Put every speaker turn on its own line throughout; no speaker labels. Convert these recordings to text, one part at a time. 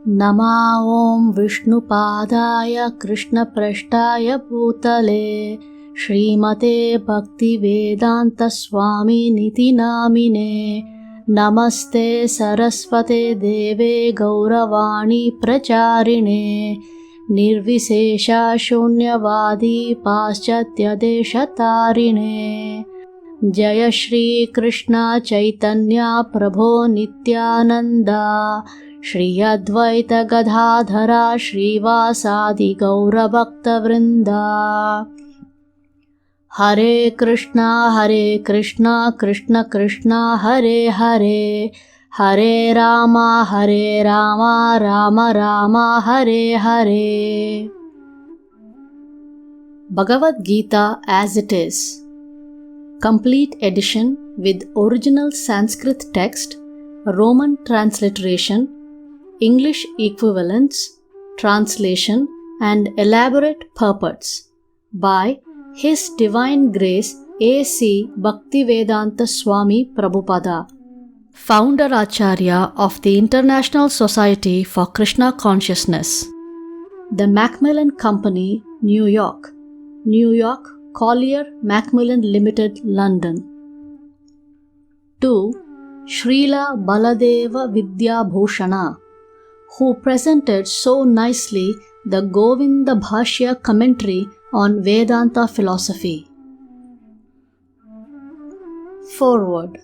नमा ॐ विष्णुपादाय कृष्णप्रेष्ठाय भूतले श्रीमते भक्तिवेदान्तस्वामिनिति नामिने नमस्ते सरस्वते देवे गौरवाणी प्रचारिणे निर्विशेषा शून्यवादी पाश्चात्यदेशतारिणे जय श्री कृष्ण चैतन्य प्रभो नित्यानंदा श्री अद्वैत गदाधरा श्रीवासादि गौरभक्तवृंदा। हरे Krishna Krishna Krishna Hare Hare Hare Ram Ram Ram Hare Hare. Bhagavad Gita as it is. Complete edition with original Sanskrit text, Roman transliteration, English equivalents, translation and elaborate purports by His Divine Grace A.C. Bhaktivedanta Swami Prabhupada, Founder Acharya of the International Society for Krishna Consciousness, The Macmillan Company, New York, Collier Macmillan Limited, London. To Srila Baladeva Vidya Bhushana, who presented so nicely the Govinda Bhashya commentary on Vedanta philosophy. Forward.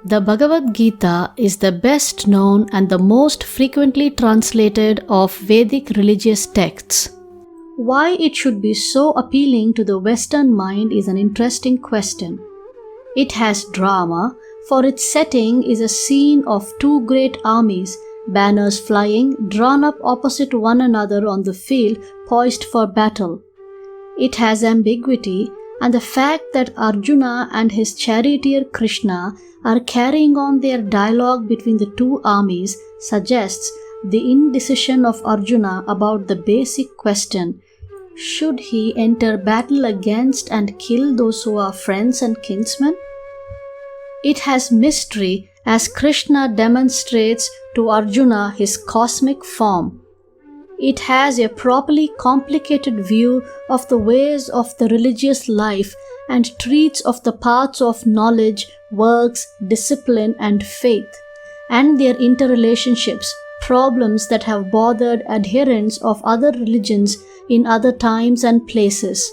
The Bhagavad Gita is the best known and the most frequently translated of Vedic religious texts. Why it should be so appealing to the Western mind is an interesting question. It has drama, for its setting is a scene of two great armies, banners flying, drawn up opposite one another on the field, poised for battle. It has ambiguity, and the fact that Arjuna and his charioteer Krishna are carrying on their dialogue between the two armies suggests the indecision of Arjuna about the basic question: should he enter battle against and kill those who are friends and kinsmen? It has mystery as Krishna demonstrates to Arjuna his cosmic form. It has a properly complicated view of the ways of the religious life and treats of the paths of knowledge, works, discipline, and faith, and their interrelationships, problems that have bothered adherents of other religions in other times and places.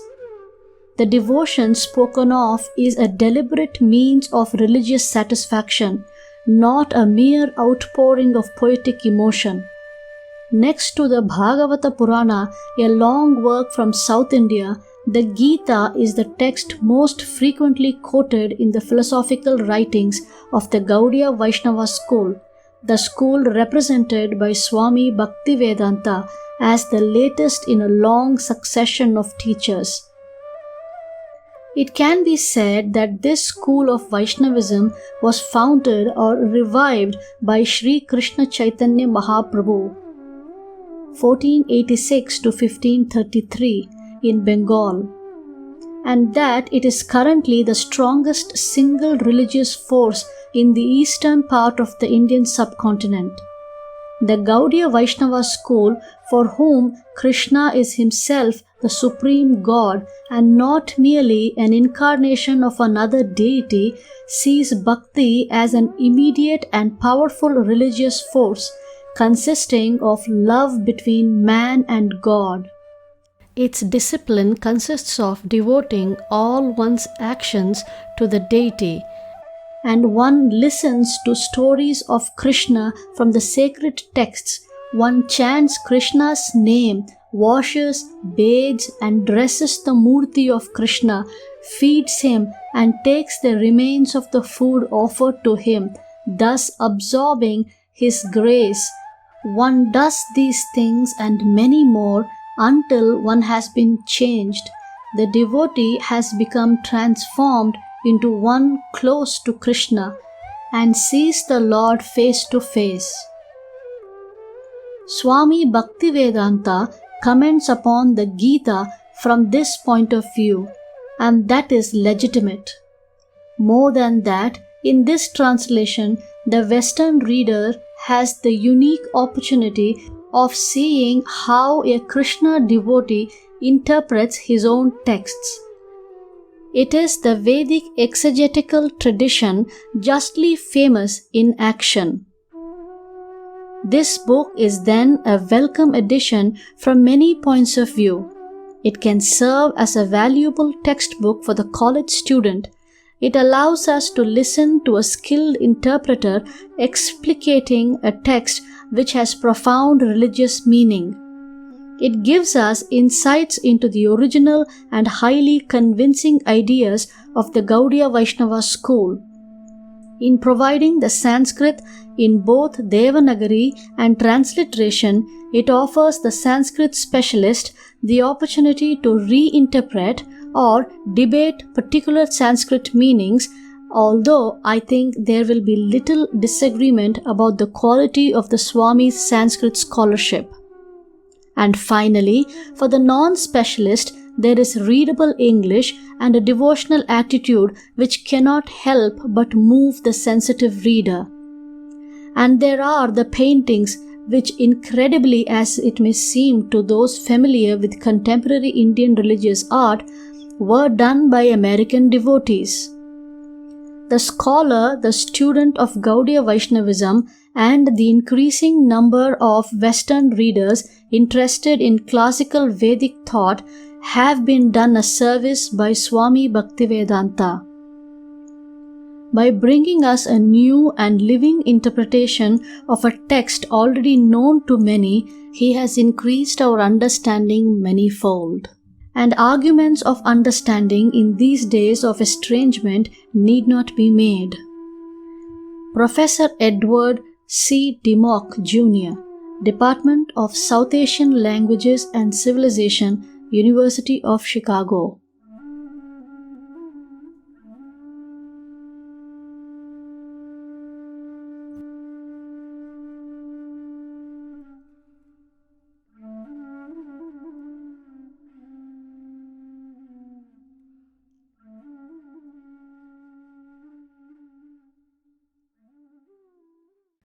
The devotion spoken of is a deliberate means of religious satisfaction, not a mere outpouring of poetic emotion. Next to the Bhagavata Purana, a long work from South India, the Gita is the text most frequently quoted in the philosophical writings of the Gaudiya Vaishnava school, the school represented by Swami Bhaktivedanta as the latest in a long succession of teachers. It can be said that this school of Vaishnavism was founded or revived by Sri Krishna Chaitanya Mahaprabhu, 1486 to 1533 in Bengal, and that it is currently the strongest single religious force in the eastern part of the Indian subcontinent. The Gaudiya Vaishnava school, for whom Krishna is himself the supreme God and not merely an incarnation of another deity, sees bhakti as an immediate and powerful religious force consisting of love between man and God. Its discipline consists of devoting all one's actions to the deity, and one listens to stories of Krishna from the sacred texts. One chants Krishna's name, washes, bathes, and dresses the Murti of Krishna, feeds him, and takes the remains of the food offered to him, thus absorbing his grace. One does these things and many more until one has been changed. The devotee has become transformed into one close to Krishna and sees the Lord face to face. Swami Bhaktivedanta comments upon the Gita from this point of view, and that is legitimate. More than that, in this translation, the Western reader has the unique opportunity of seeing how a Krishna devotee interprets his own texts. It is the Vedic exegetical tradition justly famous in action. This book is then a welcome addition from many points of view. It can serve as a valuable textbook for the college student. It allows us to listen to a skilled interpreter explicating a text which has profound religious meaning. It gives us insights into the original and highly convincing ideas of the Gaudiya Vaishnava school. In providing the Sanskrit in both Devanagari and transliteration, it offers the Sanskrit specialist the opportunity to reinterpret or debate particular Sanskrit meanings, although I think there will be little disagreement about the quality of the Swami's Sanskrit scholarship. And finally, for the non-specialist, there is readable English and a devotional attitude which cannot help but move the sensitive reader. And there are the paintings which, incredibly as it may seem to those familiar with contemporary Indian religious art, were done by American devotees. The scholar, the student of Gaudiya Vaishnavism, and the increasing number of Western readers interested in classical Vedic thought have been done a service by Swami Bhaktivedanta. By bringing us a new and living interpretation of a text already known to many, he has increased our understanding manyfold. And arguments of understanding in these days of estrangement need not be made. Professor Edward C. Dimmock, Jr., Department of South Asian Languages and Civilization, University of Chicago.